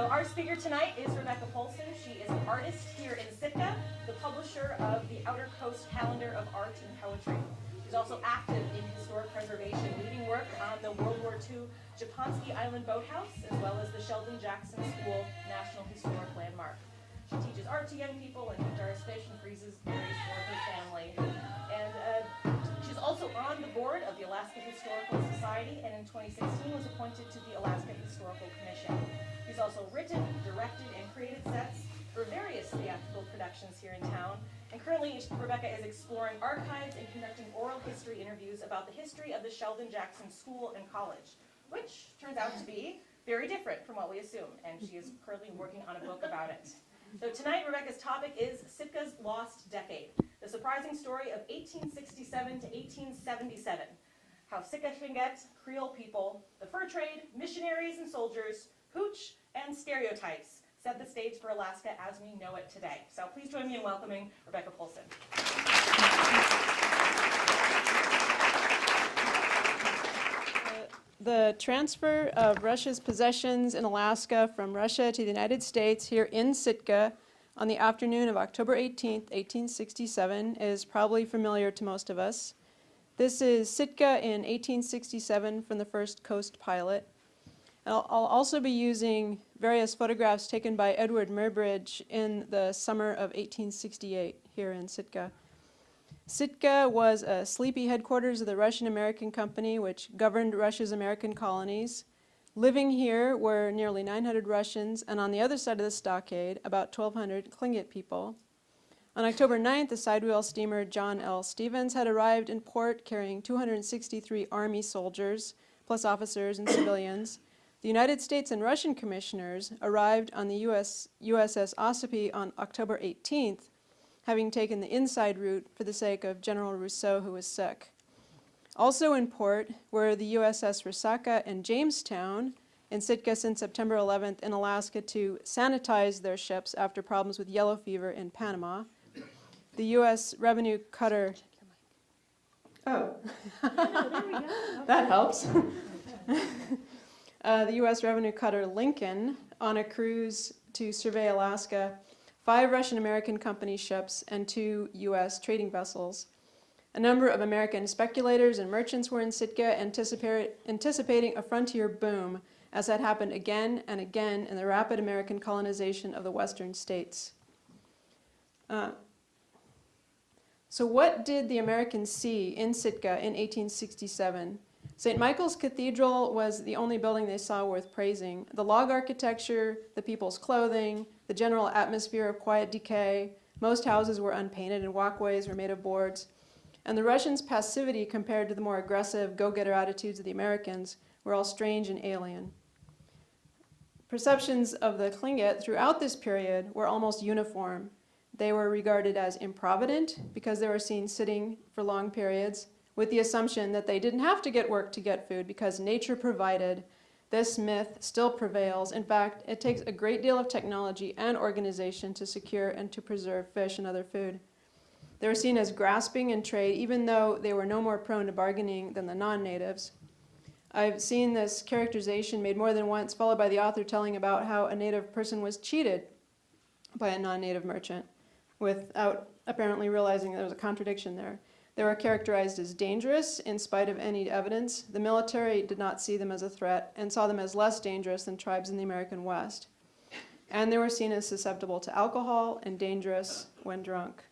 So our speaker tonight is Rebecca Poulson. She is an artist here in Sitka, the publisher of the Outer Coast Calendar of Art and Poetry. She's also active in historic preservation, leading work on the World War II Japonski Island Boathouse, as well as the Sheldon Jackson School National Historic Landmark. She teaches art to young people and jars fish and freezes berries for her family. And she's also on the board of the Alaska Historical Society, and in 2016 was appointed to the Alaska Historical Commission. She's also written, directed, and created sets for various theatrical productions here in town. And currently, Rebecca is exploring archives and conducting oral history interviews about the history of the Sheldon Jackson School and College, which turns out to be very different from what we assume. And she is currently working on a book about it. So tonight, Rebecca's topic is Sitka's Lost Decade, the surprising story of 1867 to 1877, how Sitka Tlingit, Creole people, the fur trade, missionaries and soldiers, hooch, and stereotypes set the stage for Alaska as we know it today. So please join me in welcoming Rebecca Poulson. The transfer of Russia's possessions in Alaska from Russia to the United States here in Sitka on the afternoon of October 18th, 1867 is probably familiar to most of us. This is Sitka in 1867 from the first Coast pilot. I'll also be using various photographs taken by Edward Murbridge in the summer of 1868 here in Sitka. Sitka was a sleepy headquarters of the Russian-American Company, which governed Russia's American colonies. Living here were nearly 900 Russians, and on the other side of the stockade, about 1,200 Tlingit people. On October 9th, the sidewheel steamer John L. Stevens had arrived in port carrying 263 Army soldiers, plus officers and civilians. The United States and Russian commissioners arrived on the USS Ossipee on October 18th, having taken the inside route for the sake of General Rousseau, who was sick. Also in port were the USS Resaca and Jamestown in Sitka since September 11th in Alaska to sanitize their ships after problems with yellow fever in Panama. The U.S. revenue cutter... Oh, there we go. That helps. The U.S. revenue cutter Lincoln on a cruise to survey Alaska, 5 Russian-American company ships, and 2 U.S. trading vessels. A number of American speculators and merchants were in Sitka anticipating a frontier boom, as had happened again and again in the rapid American colonization of the western states. So what did the Americans see in Sitka in 1867? St. Michael's Cathedral was the only building they saw worth praising. The log architecture, the people's clothing, the general atmosphere of quiet decay, most houses were unpainted and walkways were made of boards, and the Russians' passivity compared to the more aggressive, go-getter attitudes of the Americans were all strange and alien. Perceptions of the Tlingit throughout this period were almost uniform. They were regarded as improvident because they were seen sitting for long periods, with the assumption that they didn't have to get work to get food because nature provided. This myth still prevails. In fact, it takes a great deal of technology and organization to secure and to preserve fish and other food. They were seen as grasping in trade, even though they were no more prone to bargaining than the non-natives. I've seen this characterization made more than once, followed by the author telling about how a native person was cheated by a non-native merchant without apparently realizing there was a contradiction there. They were characterized as dangerous in spite of any evidence. The military did not see them as a threat and saw them as less dangerous than tribes in the American West. And they were seen as susceptible to alcohol and dangerous when drunk.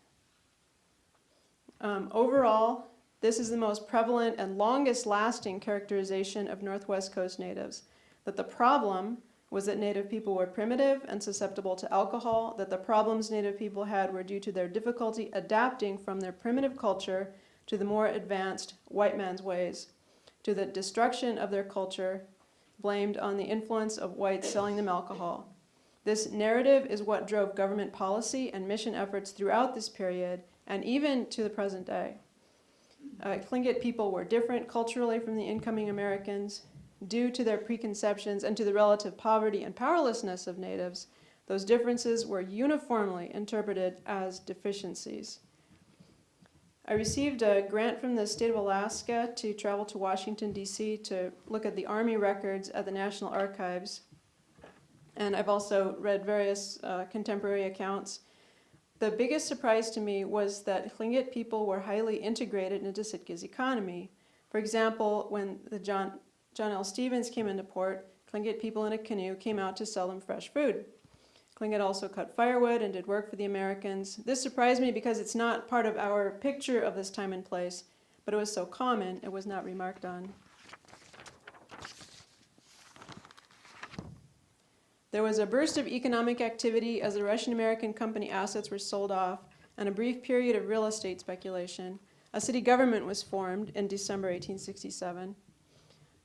Overall, this is the most prevalent and longest lasting characterization of Northwest Coast natives, that the problem was that Native people were primitive and susceptible to alcohol, that the problems Native people had were due to their difficulty adapting from their primitive culture to the more advanced white man's ways, to the destruction of their culture blamed on the influence of whites selling them alcohol. This narrative is what drove government policy and mission efforts throughout this period and even to the present day. Tlingit people were different culturally from the incoming Americans. Due to their preconceptions and to the relative poverty and powerlessness of natives, those differences were uniformly interpreted as deficiencies. I received a grant from the state of Alaska to travel to Washington, D.C. to look at the Army records at the National Archives. and I've also read various contemporary accounts. The biggest surprise to me was that Tlingit people were highly integrated into Sitka's economy. For example, when the John L. Stevens came into port, Tlingit people in a canoe came out to sell them fresh food. Tlingit also cut firewood and did work for the Americans. This surprised me because it's not part of our picture of this time and place, but it was so common it was not remarked on. There was a burst of economic activity as the Russian-American company assets were sold off, and a brief period of real estate speculation. A city government was formed in December 1867.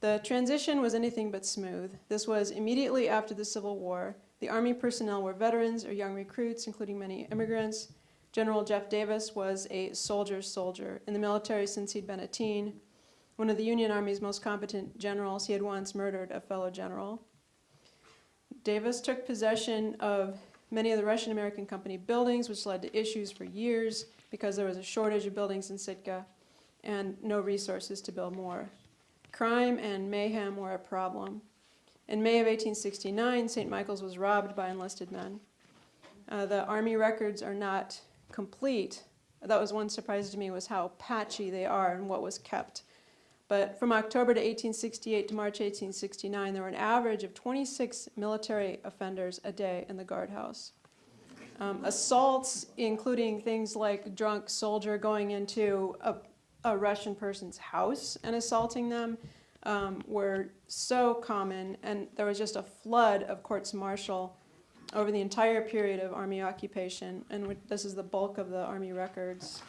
The transition was anything but smooth. This was immediately after the Civil War. The Army personnel were veterans or young recruits, including many immigrants. General Jeff Davis was a soldier's soldier, in the military since he'd been a teen. One of the Union Army's most competent generals, he had once murdered a fellow general. Davis took possession of many of the Russian-American company buildings, which led to issues for years because there was a shortage of buildings in Sitka and no resources to build more. Crime and mayhem were a problem. In May of 1869, St. Michael's was robbed by enlisted men. The Army records are not complete. That was one surprise to me, was how patchy they are and what was kept. But from October to 1868 to March 1869, there were an average of 26 military offenders a day in the guardhouse. Assaults, including things like drunk soldier going into a Russian person's house and assaulting them, were so common, and there was just a flood of courts-martial over the entire period of Army occupation, and this is the bulk of the Army records.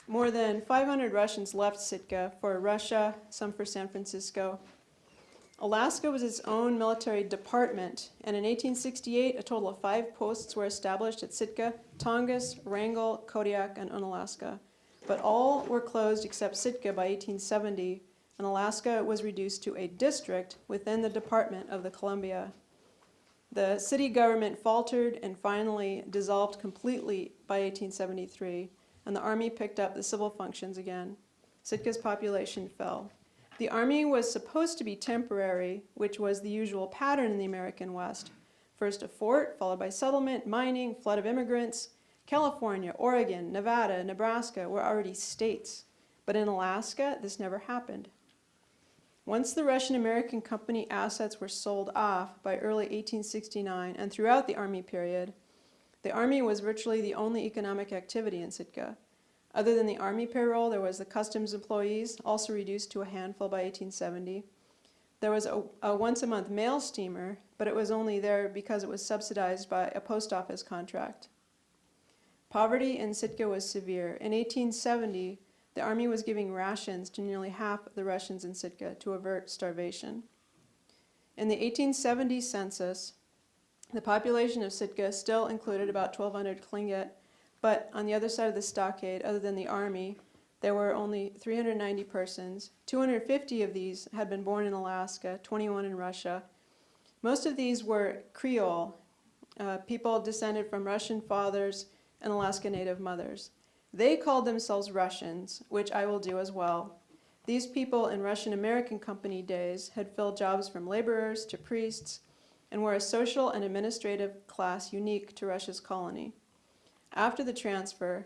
More than 500 Russians left Sitka for Russia, some for San Francisco. Alaska was its own military department, and in 1868, a total of 5 posts were established at Sitka, Tongass, Wrangell, Kodiak, and Unalaska. But all were closed except Sitka by 1870, and Alaska was reduced to a district within the Department of the Columbia. The city government faltered and finally dissolved completely by 1873, and the Army picked up the civil functions again. Sitka's population fell. The Army was supposed to be temporary, which was the usual pattern in the American West. First a fort, followed by settlement, mining, flood of immigrants. California, Oregon, Nevada, Nebraska were already states, but in Alaska, this never happened. Once the Russian-American company assets were sold off by early 1869 and throughout the Army period, the Army was virtually the only economic activity in Sitka. Other than the Army payroll, there was the customs employees, also reduced to a handful by 1870. There was a once-a-month mail steamer, but it was only there because it was subsidized by a post office contract. Poverty in Sitka was severe. In 1870, the Army was giving rations to nearly half of the Russians in Sitka to avert starvation. In the 1870 census, the population of Sitka still included about 1,200 Tlingit, but on the other side of the stockade, other than the Army, there were only 390 persons. 250 of these had been born in Alaska, 21 in Russia. Most of these were Creole, people descended from Russian fathers and Alaska Native mothers. They called themselves Russians, which I will do as well. These people in Russian-American company days had filled jobs from laborers to priests and were a social and administrative class unique to Russia's colony. After the transfer,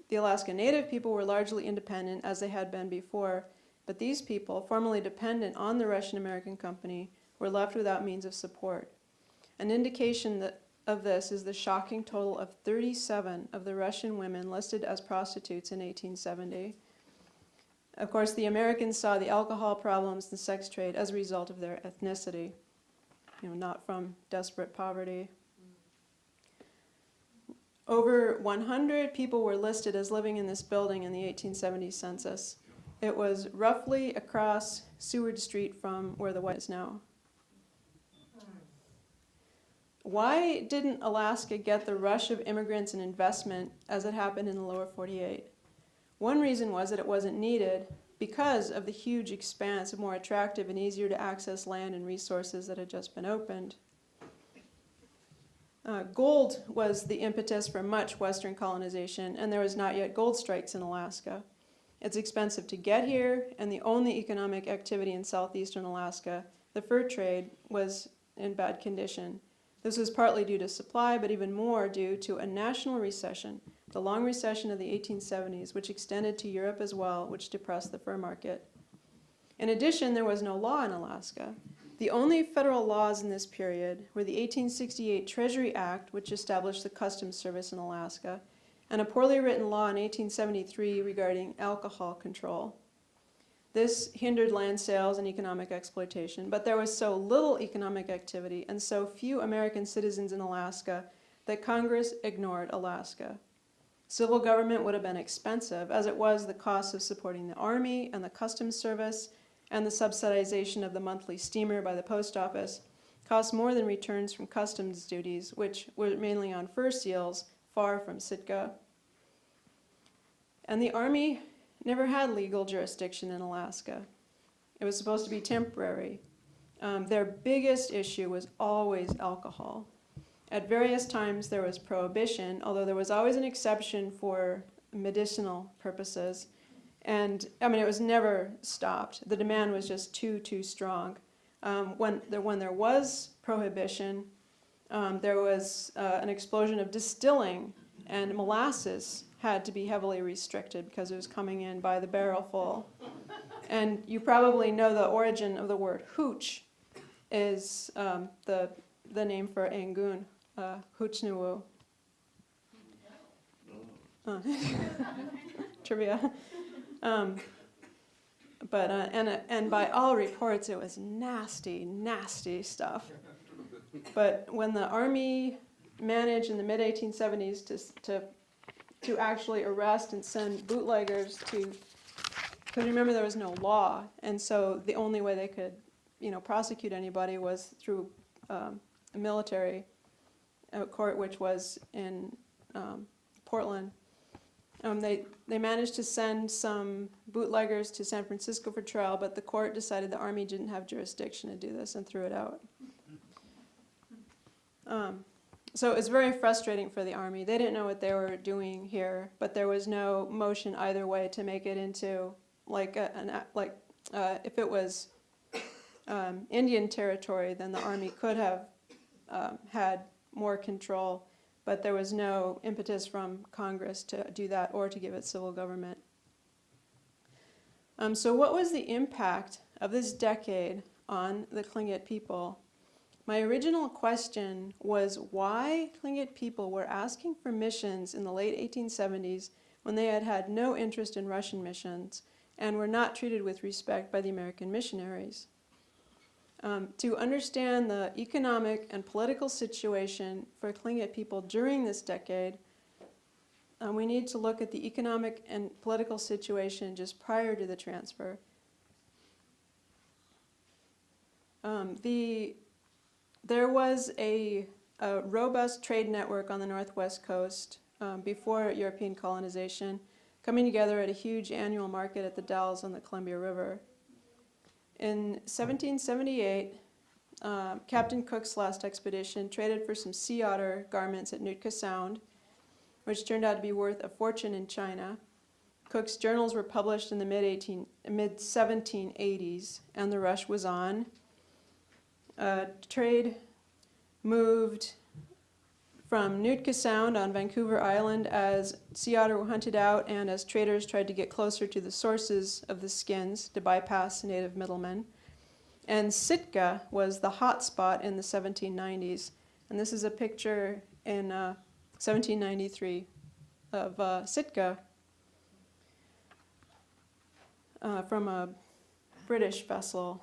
the Alaska Native people were largely independent as they had been before, but these people, formerly dependent on the Russian-American company, were left without means of support. An indication of this is the shocking total of 37 of the Russian women listed as prostitutes in 1870. Of course, the Americans saw the alcohol problems and sex trade as a result of their ethnicity, not from desperate poverty. Over 100 people were listed as living in this building in the 1870 census. It was roughly across Seward Street from where the White is now. Why didn't Alaska get the rush of immigrants and investment as it happened in the lower 48? One reason was that it wasn't needed because of the huge expanse of more attractive and easier to access land and resources that had just been opened. Gold was the impetus for much Western colonization, and there was not yet gold strikes in Alaska. It's expensive to get here, and the only economic activity in southeastern Alaska, the fur trade, was in bad condition. This was partly due to supply, but even more due to a national recession, the long recession of the 1870s, which extended to Europe as well, which depressed the fur market. In addition, there was no law in Alaska. The only federal laws in this period were the 1868 Treasury Act, which established the Customs Service in Alaska, and a poorly written law in 1873 regarding alcohol control. This hindered land sales and economic exploitation, but there was so little economic activity and so few American citizens in Alaska that Congress ignored Alaska. Civil government would have been expensive, as it was the cost of supporting the Army and the Customs Service, and the subsidization of the monthly steamer by the post office cost more than returns from customs duties, which were mainly on fur seals, far from Sitka. And the Army never had legal jurisdiction in Alaska. It was supposed to be temporary. Their biggest issue was always alcohol. At various times there was prohibition, although there was always an exception for medicinal purposes. And I mean, it was never stopped. The demand was just too strong. When there was prohibition, there was an explosion of distilling, and molasses had to be heavily restricted because it was coming in by the barrelful. And you probably know the origin of the word hooch is the name for Angoon, hoochnuwu. Trivia. And by all reports, it was nasty stuff. But when the Army managed in the mid-1870s to actually arrest and send bootleggers to, because remember there was no law, and so the only way they could, prosecute anybody was through a military court, which was in Portland. They managed to send some bootleggers to San Francisco for trial, but the court decided the Army didn't have jurisdiction to do this and threw it out. So it's very frustrating for the Army. They didn't know what they were doing here, but there was no motion either way to make it into if it was Indian territory, then the Army could have had more control. But there was no impetus from Congress to do that or to give it civil government. So what was the impact of this decade on the Tlingit people? My original question was why Tlingit people were asking for missions in the late 1870s when they had had no interest in Russian missions and were not treated with respect by the American missionaries. To understand the economic and political situation for Tlingit people during this decade, we need to look at the economic and political situation just prior to the transfer. There was a robust trade network on the northwest coast before European colonization, coming together at a huge annual market at the Dalles on the Columbia River. In 1778, Captain Cook's last expedition traded for some sea otter garments at Nootka Sound, which turned out to be worth a fortune in China. Cook's journals were published in the mid-1780s, and the rush was on. Trade moved from Nootka Sound on Vancouver Island as sea otter were hunted out and as traders tried to get closer to the sources of the skins to bypass native middlemen. And Sitka was the hot spot in the 1790s. And this is a picture in 1793 of Sitka from a British vessel.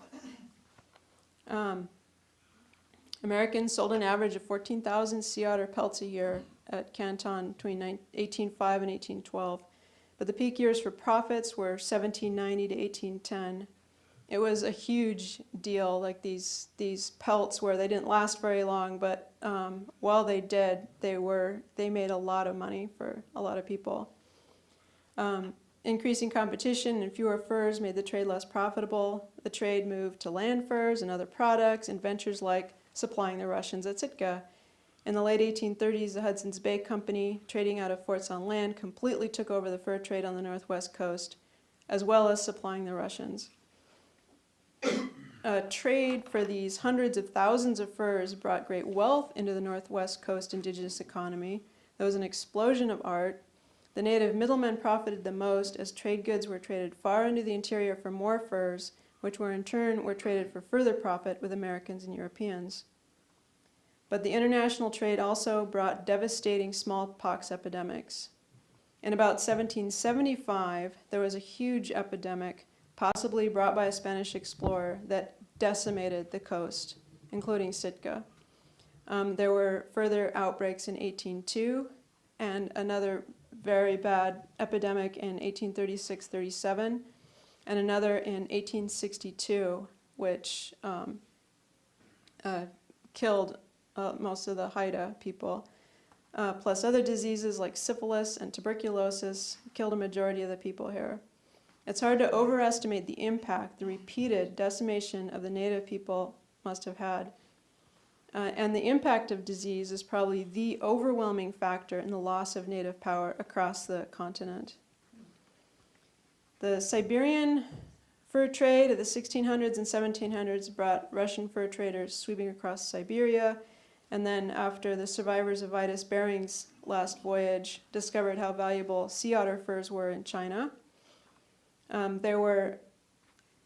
Americans sold an average of 14,000 sea otter pelts a year at Canton between 1805 and 1812. But the peak years for profits were 1790 to 1810. It was a huge deal, like these pelts where they didn't last very long, but while they did, they made a lot of money for a lot of people. Increasing competition and fewer furs made the trade less profitable. The trade moved to land furs and other products, and ventures like supplying the Russians at Sitka. In the late 1830s, the Hudson's Bay Company, trading out of forts on land, completely took over the fur trade on the northwest coast. as well as supplying the Russians. Trade for these hundreds of thousands of furs brought great wealth into the Northwest Coast indigenous economy. There was an explosion of art. The native middlemen profited the most as trade goods were traded far into the interior for more furs, which were in turn traded for further profit with Americans and Europeans. But the international trade also brought devastating smallpox epidemics. In about 1775, there was a huge epidemic, possibly brought by a Spanish explorer, that decimated the coast, including Sitka. There were further outbreaks in 1802 and another very bad epidemic in 1836-37 and another in 1862, which killed most of the Haida people, plus other diseases like syphilis and tuberculosis killed a majority of the people here. It's hard to overestimate the impact the repeated decimation of the native people must have had. And the impact of disease is probably the overwhelming factor in the loss of native power across the continent. The Siberian fur trade of the 1600s and 1700s brought Russian fur traders sweeping across Siberia, and then after the survivors of Vitus Bering's last voyage discovered how valuable sea otter furs were in China. There were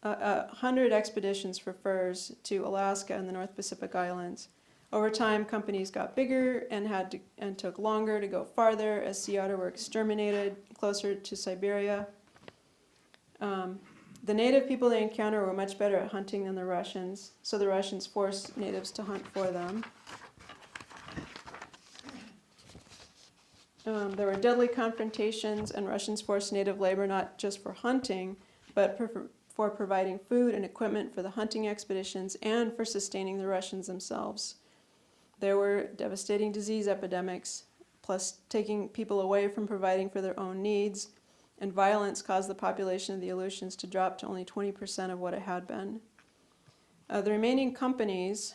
100 expeditions for furs to Alaska and the North Pacific Islands. Over time, companies got bigger and took longer to go farther as sea otter were exterminated closer to Siberia. The native people they encountered were much better at hunting than the Russians, so the Russians forced natives to hunt for them. There were deadly confrontations, and Russians forced native labor not just for hunting, but for providing food and equipment for the hunting expeditions and for sustaining the Russians themselves. There were devastating disease epidemics, plus taking people away from providing for their own needs, and violence caused the population of the Aleutians to drop to only 20% of what it had been. The remaining companies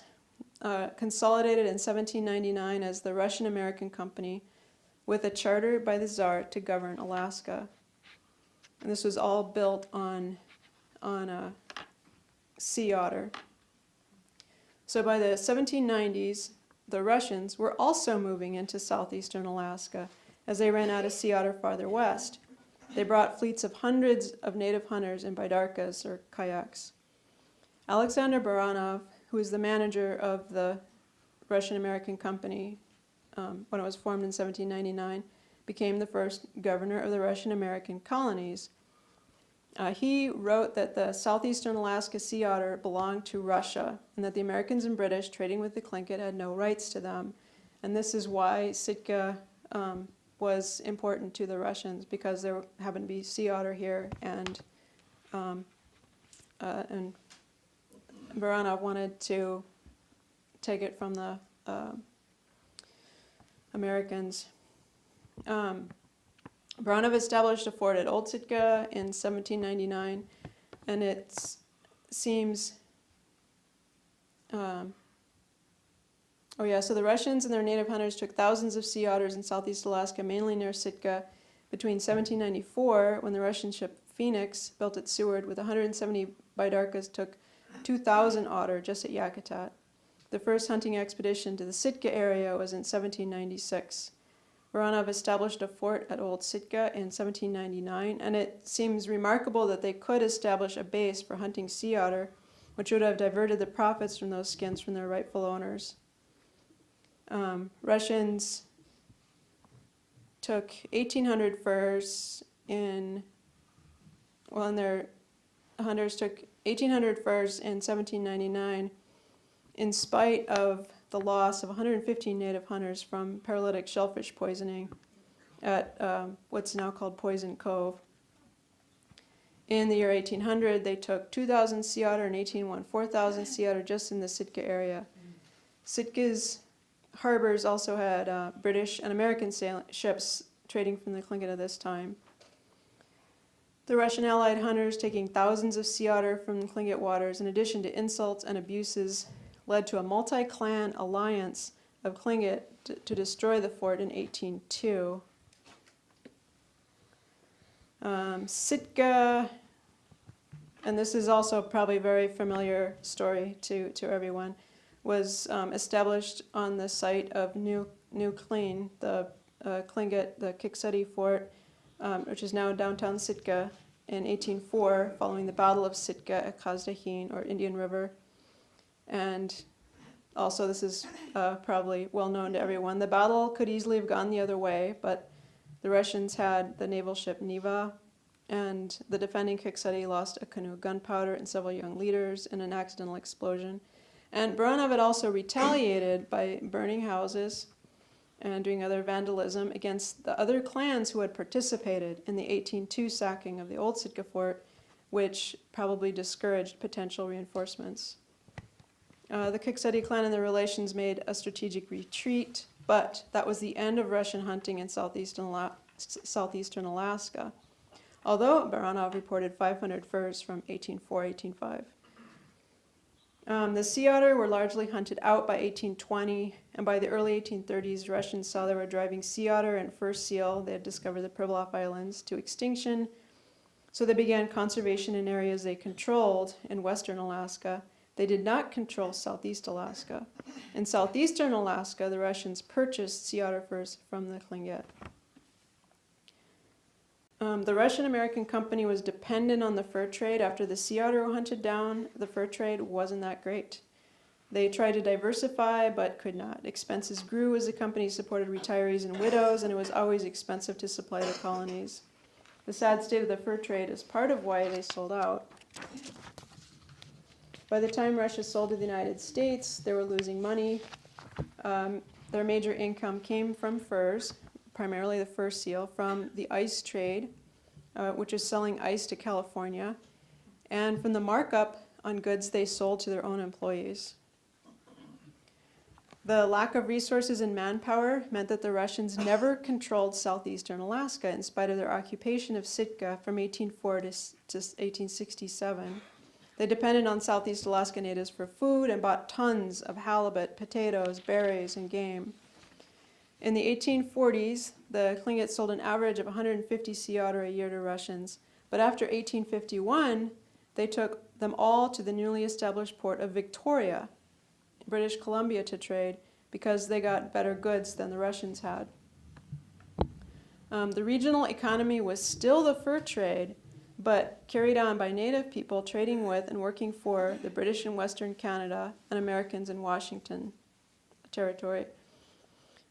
consolidated in 1799 as the Russian-American Company, with a charter by the Tsar to govern Alaska. And this was all built on a sea otter. So by the 1790s, the Russians were also moving into southeastern Alaska as they ran out of sea otter farther west. They brought fleets of hundreds of native hunters in bidarkas or kayaks. Alexander Baranov, who was the manager of the Russian-American Company, when it was formed in 1799, became the first governor of the Russian-American colonies. He wrote that the southeastern Alaska sea otter belonged to Russia and that the Americans and British trading with the Tlingit had no rights to them. And this is why Sitka was important to the Russians, because there happened to be sea otter here, and Baranov wanted to take it from the Americans. Baranov established a fort at Old Sitka in 1799, and it seems, so the Russians and their native hunters took thousands of sea otters in southeast Alaska, mainly near Sitka, between 1794, when the Russian ship Phoenix built at Seward with 170 bidarkas, took 2,000 otter just at Yakutat. The first hunting expedition to the Sitka area was in 1796. Baranov established a fort at Old Sitka in 1799, and it seems remarkable that they could establish a base for hunting sea otter, which would have diverted the profits from those skins from their rightful owners. Russians took 1,800 furs and their hunters took 1,800 furs in 1799, in spite of the loss of 115 native hunters from paralytic shellfish poisoning at what's now called Poison Cove. In the year 1800, they took 2,000 sea otter, and 1801 4,000 sea otter just in the Sitka area. Sitka's harbors also had British and American ships trading from the Tlingit at this time. The Russian allied hunters taking thousands of sea otter from the Tlingit waters, in addition to insults and abuses, led to a multi-clan alliance of Tlingit to destroy the fort in 1802. Sitka, and this is also probably a very familiar story to everyone, was established on the site of New Klein, the Tlingit, the Kikseti fort, which is now downtown Sitka, in 1804, following the Battle of Sitka at Khazdahin, or Indian River. And also, this is probably well known to everyone. The battle could easily have gone the other way, but the Russians had the naval ship Neva, and the defending Kikseti lost a canoe of gunpowder and several young leaders in an accidental explosion. And Baranov had also retaliated by burning houses and doing other vandalism against the other clans who had participated in the 1802 sacking of the old Sitka fort, which probably discouraged potential reinforcements. The Kikseti clan and their relations made a strategic retreat, but that was the end of Russian hunting in southeastern Alaska, although Baranov reported 500 furs from 1804-1805. The sea otter were largely hunted out by 1820, and by the early 1830s, Russians saw they were driving sea otter and fur seal, they had discovered the Pribilof Islands, to extinction, so they began conservation in areas they controlled in western Alaska. They did not control southeast Alaska. In southeastern Alaska, the Russians purchased sea otter furs from the Tlingit. The Russian-American company was dependent on the fur trade. After the sea otter were hunted down, the fur trade wasn't that great. They tried to diversify, but could not. Expenses grew as the company supported retirees and widows, and it was always expensive to supply the colonies. The sad state of the fur trade is part of why they sold out. By the time Russia sold to the United States, they were losing money. Their major income came from furs, primarily the fur seal, from the ice trade, which is selling ice to California, and from the markup on goods they sold to their own employees. The lack of resources and manpower meant that the Russians never controlled southeastern Alaska in spite of their occupation of Sitka from 1804 to 1867. They depended on Southeast Alaska natives for food and bought tons of halibut, potatoes, berries, and game. In the 1840s, the Tlingit sold an average of 150 sea otter a year to Russians, but after 1851, they took them all to the newly established port of Victoria, British Columbia, to trade because they got better goods than the Russians had. The regional economy was still the fur trade, but carried on by native people trading with and working for the British in Western Canada and Americans in Washington territory.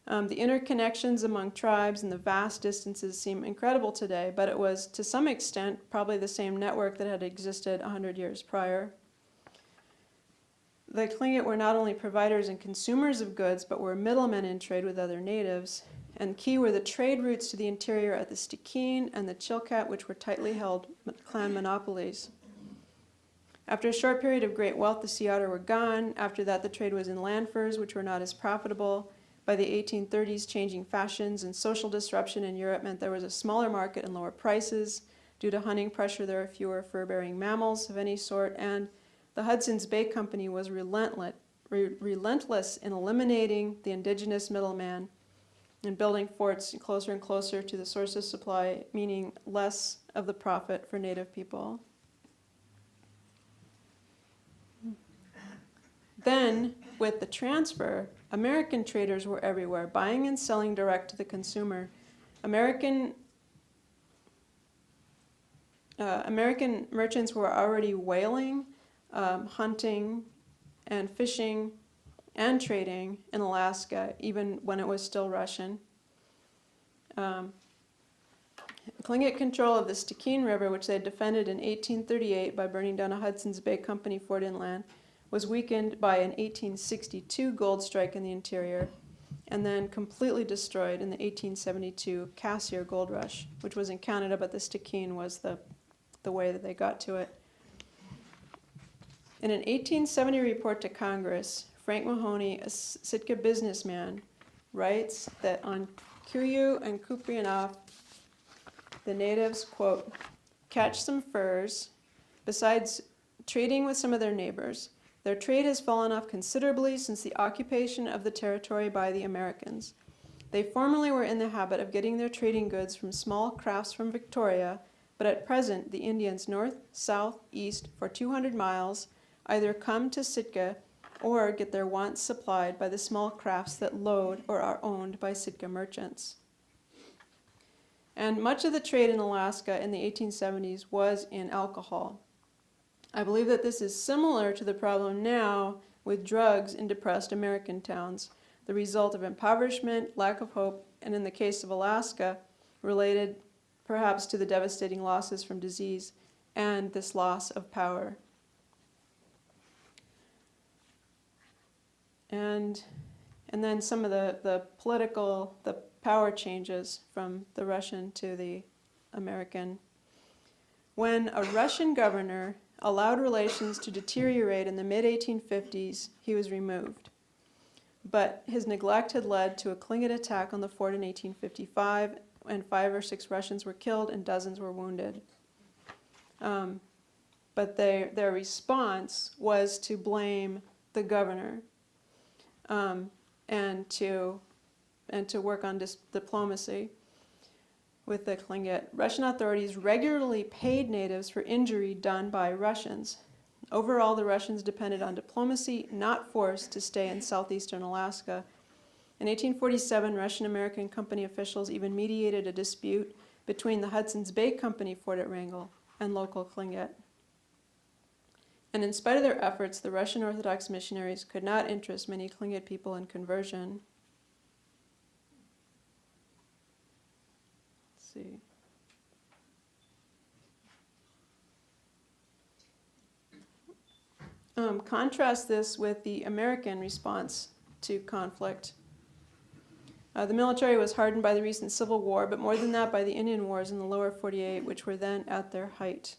The interconnections among tribes and the vast distances seem incredible today, but it was to some extent probably the same network that had existed 100 years prior. The Tlingit were not only providers and consumers of goods, but were middlemen in trade with other natives, and key were the trade routes to the interior at the Stikine and the Chilkat, which were tightly held clan monopolies. After a short period of great wealth, the sea otter were gone. After that, the trade was in land furs, which were not as profitable. By the 1830s, changing fashions and social disruption in Europe meant there was a smaller market and lower prices. Due to hunting pressure, there are fewer fur-bearing mammals of any sort, and the Hudson's Bay Company was relentless in eliminating the indigenous middleman and building forts closer and closer to the source of supply, meaning less of the profit for native people. Then, with the transfer, American traders were everywhere, buying and selling direct to the consumer. American merchants were already whaling, hunting, and fishing, and trading in Alaska, even when it was still Russian. Tlingit control of the Stikine River, which they had defended in 1838 by burning down a Hudson's Bay Company fort inland, was weakened by an 1862 gold strike in the interior, and then completely destroyed in the 1872 Cassiar gold rush, which was in Canada, but the Stikine was the way that they got to it. In an 1870 report to Congress, Frank Mahoney, a Sitka businessman, writes that on Kuyu and Kuprianof, the natives, quote, catch some furs, besides trading with some of their neighbors. Their trade has fallen off considerably since the occupation of the territory by the Americans. They formerly were in the habit of getting their trading goods from small crafts from Victoria, but at present the Indians north, south, east for 200 miles either come to Sitka or get their wants supplied by the small crafts that load or are owned by Sitka merchants. And much of the trade in Alaska in the 1870s was in alcohol. I believe that this is similar to the problem now with drugs in depressed American towns, the result of impoverishment, lack of hope, and in the case of Alaska, related perhaps to the devastating losses from disease and this loss of power. And then some of the power changes from the Russian to the American. When a Russian governor allowed relations to deteriorate in the mid-1850s, he was removed. But his neglect had led to a Tlingit attack on the fort in 1855, and 5 or 6 Russians were killed and dozens were wounded. But their response was to blame the governor and to work on diplomacy with the Tlingit. Russian authorities regularly paid natives for injury done by Russians. Overall, the Russians depended on diplomacy, not force, to stay in southeastern Alaska. In 1847, Russian-American company officials even mediated a dispute between the Hudson's Bay Company fort at Wrangell and local Tlingit. And in spite of their efforts, the Russian Orthodox missionaries could not interest many Tlingit people in conversion. Let's see. Contrast this with the American response to conflict. The military was hardened by the recent Civil War, but more than that by the Indian Wars in the lower 48, which were then at their height.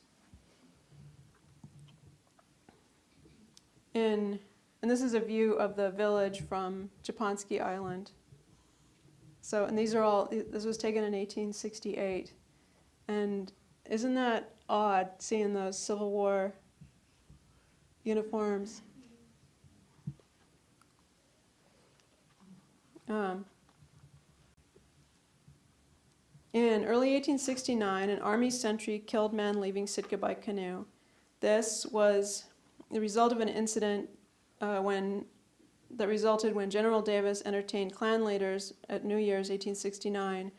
And this is a view of the village from Japonski Island. So, and these are all, this was taken in 1868. And isn't that odd, seeing those Civil War uniforms? In early 1869, an army sentry killed men leaving Sitka by canoe. This was the result of an incident that resulted when General Davis entertained clan leaders at New Year's 1869,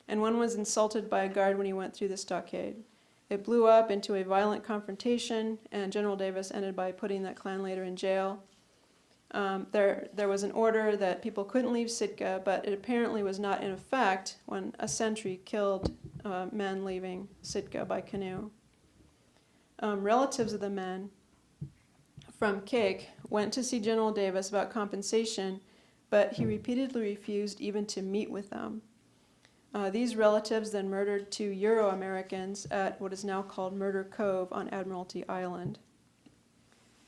and one was insulted by a guard when he went through the stockade. It blew up into a violent confrontation, and General Davis ended by putting that clan leader in jail. There was an order that people couldn't leave Sitka, but it apparently was not in effect when a sentry killed men leaving Sitka by canoe. Relatives of the men from Cake went to see General Davis about compensation, but he repeatedly refused even to meet with them. These relatives then murdered 2 Euro-Americans at what is now called Murder Cove on Admiralty Island.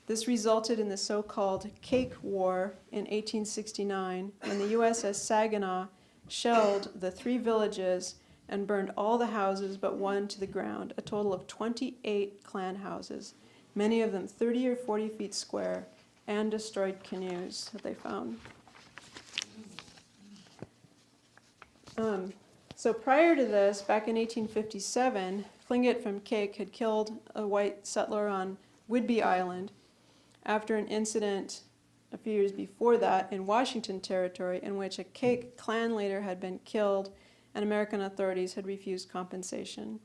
This resulted in the so-called Cake War in 1869, when the USS Saginaw shelled the 3 villages and burned all the houses but one to the ground, a total of 28 clan houses, many of them 30 or 40 feet square, and destroyed canoes that they found. So prior to this, back in 1857, Tlingit from Cake had killed a white settler on Whidbey Island after an incident a few years before that in Washington Territory, in which a Cake clan leader had been killed and American authorities had refused compensation.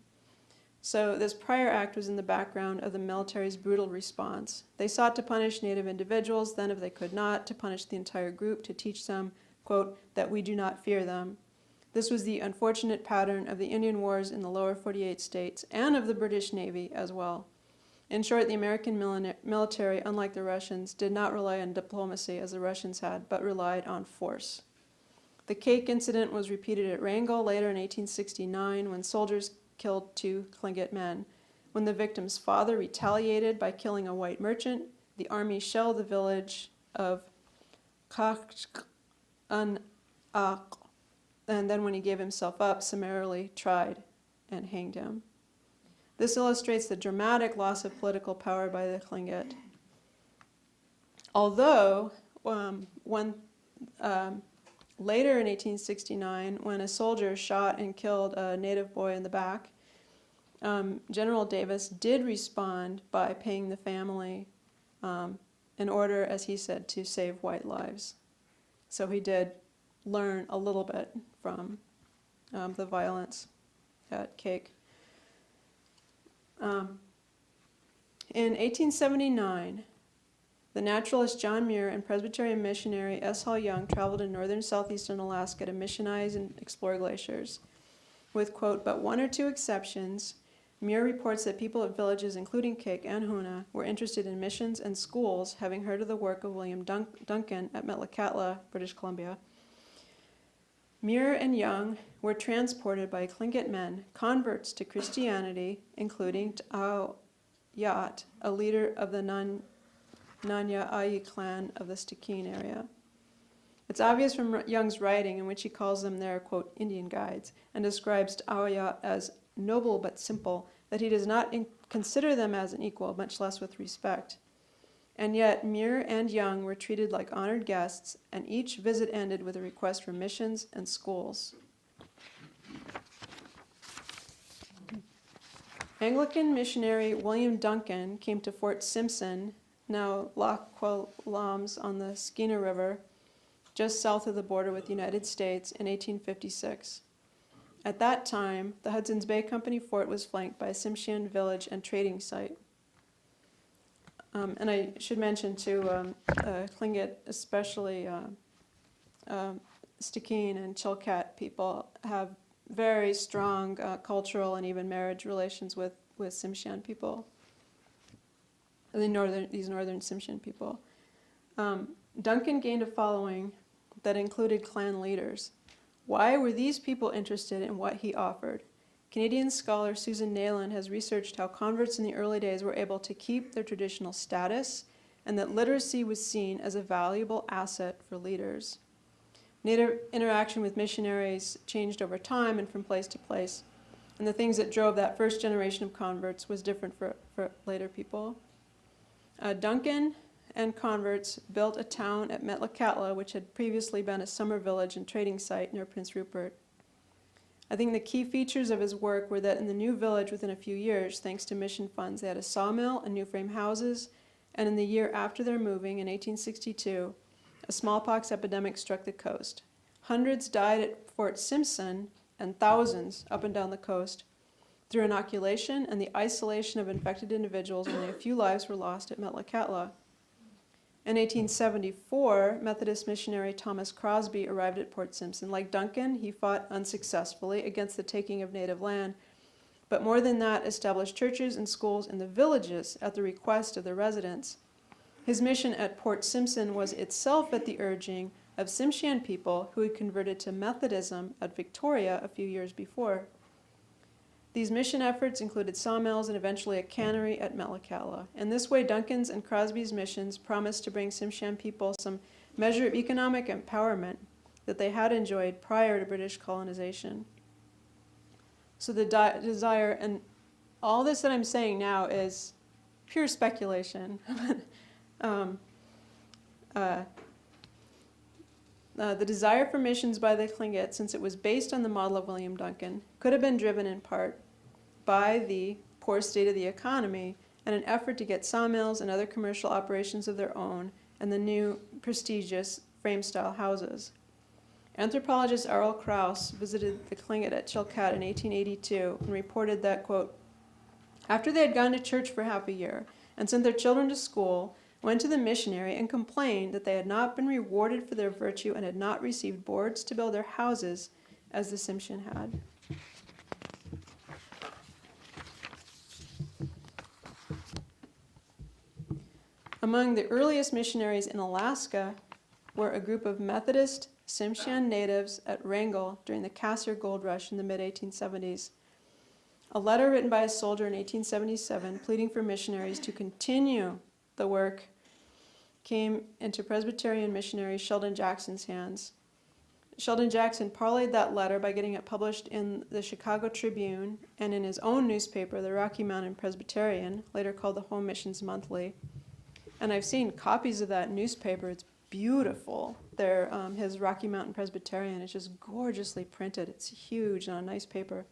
So this prior act was in the background of the military's brutal response. They sought to punish Native individuals, then if they could not, to punish the entire group, to teach them, quote, that we do not fear them. This was the unfortunate pattern of the Indian Wars in the lower 48 states and of the British Navy as well. In short, the American military, unlike the Russians, did not rely on diplomacy as the Russians had, but relied on force. The Cake incident was repeated at Wrangell later in 1869 when soldiers killed 2 Tlingit men. When the victim's father retaliated by killing a white merchant, the army shelled the village of Kakch'an, and then when he gave himself up, summarily tried and hanged him. This illustrates the dramatic loss of political power by the Tlingit. Although, later in 1869, when a soldier shot and killed a native boy in the back, General Davis did respond by paying the family in order, as he said, to save white lives. So he did learn a little bit from the violence at Cake. In 1879, the naturalist John Muir and Presbyterian missionary S. Hall Young traveled in northern southeastern Alaska to missionize and explore glaciers. With, quote, but one or two exceptions, Muir reports that people at villages including Cake and Hoona were interested in missions and schools, having heard of the work of William Duncan at Metlakatla, British Columbia. Muir and Young were transported by Tlingit men, converts to Christianity, including T'Auyat, a leader of the Nanya Ayi clan of the Stikine area. It's obvious from Young's writing, in which he calls them their, quote, Indian guides, and describes T'Auyat as noble but simple, that he does not consider them as an equal, much less with respect. And yet, Muir and Young were treated like honored guests, and each visit ended with a request for missions and schools. Anglican missionary William Duncan came to Fort Simpson, now Loch Kwalams on the Skeena River, just south of the border with the United States, in 1856. At that time, the Hudson's Bay Company fort was flanked by a Tsimshian village and trading site. And I should mention too, Tlingit, especially Stikine and Chilkat people, have very strong cultural and even marriage relations with Tsimshian people, these northern Tsimshian people. Duncan gained a following that included clan leaders. Why were these people interested in what he offered? Canadian scholar Susan Nayland has researched how converts in the early days were able to keep their traditional status, and that literacy was seen as a valuable asset for leaders. Native interaction with missionaries changed over time and from place to place, and the things that drove that first generation of converts was different for later people. Duncan and converts built a town at Metlakatla, which had previously been a summer village and trading site near Prince Rupert. I think the key features of his work were that in the new village within a few years, thanks to mission funds, they had a sawmill and new frame houses, and in the year after their moving, in 1862, a smallpox epidemic struck the coast. Hundreds died at Fort Simpson, and thousands up and down the coast. Through inoculation and the isolation of infected individuals, only a few lives were lost at Metlakatla. In 1874, Methodist missionary Thomas Crosby arrived at Port Simpson. Like Duncan, he fought unsuccessfully against the taking of native land, but more than that, established churches and schools in the villages at the request of the residents. His mission at Port Simpson was itself at the urging of Tsimshian people who had converted to Methodism at Victoria a few years before. These mission efforts included sawmills and eventually a cannery at Metlakatla. In this way, Duncan's and Crosby's missions promised to bring Tsimshian people some measure of economic empowerment that they had enjoyed prior to British colonization. So the desire, and all this that I'm saying now is pure speculation. The desire for missions by the Tlingit, since it was based on the model of William Duncan, could have been driven in part by the poor state of the economy and an effort to get sawmills and other commercial operations of their own and the new prestigious frame-style houses. Anthropologist Errol Krauss visited the Tlingit at Chilkat in 1882 and reported that, quote, after they had gone to church for half a year and sent their children to school, went to the missionary and complained that they had not been rewarded for their virtue and had not received boards to build their houses as the Tsimshian had. Among the earliest missionaries in Alaska were a group of Methodist Tsimshian natives at Wrangell during the Cassiar Gold Rush in the mid-1870s. A letter written by a soldier in 1877 pleading for missionaries to continue the work came into Presbyterian missionary Sheldon Jackson's hands. Sheldon Jackson parlayed that letter by getting it published in the Chicago Tribune and in his own newspaper, the Rocky Mountain Presbyterian, later called the Home Missions Monthly. And I've seen copies of that newspaper. It's beautiful. His Rocky Mountain Presbyterian is just gorgeously printed. It's huge on a nice paper.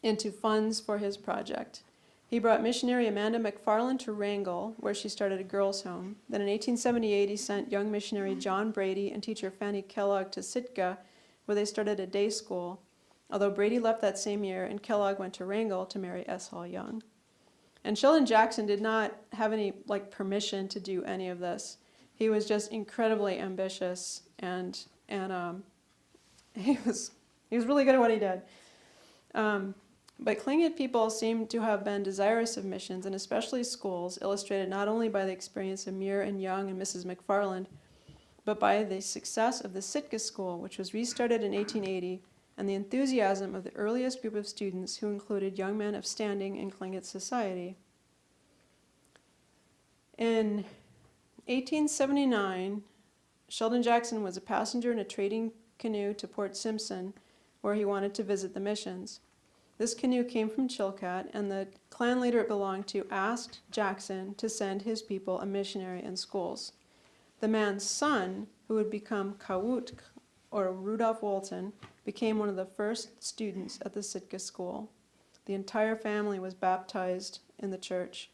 into funds for his project. He brought missionary Amanda McFarland to Wrangell, where she started a girls' home. Then in 1878, he sent young missionary John Brady and teacher Fanny Kellogg to Sitka, where they started a day school, although Brady left that same year and Kellogg went to Wrangell to marry S. Hall Young. And Sheldon Jackson did not have any permission to do any of this. He was just incredibly ambitious, and he was really good at what he did. But Tlingit people seem to have been desirous of missions, and especially schools, illustrated not only by the experience of Muir and Young and Mrs. McFarland, but by the success of the Sitka School, which was restarted in 1880, and the enthusiasm of the earliest group of students, who included young men of standing in Tlingit society. In 1879, Sheldon Jackson was a passenger in a trading canoe to Port Simpson, where he wanted to visit the missions. This canoe came from Chilkat, and the clan leader it belonged to asked Jackson to send his people a missionary and schools. The man's son, who would become Kawut, or Rudolph Poulson, became one of the first students at the Sitka school. The entire family was baptized in the church.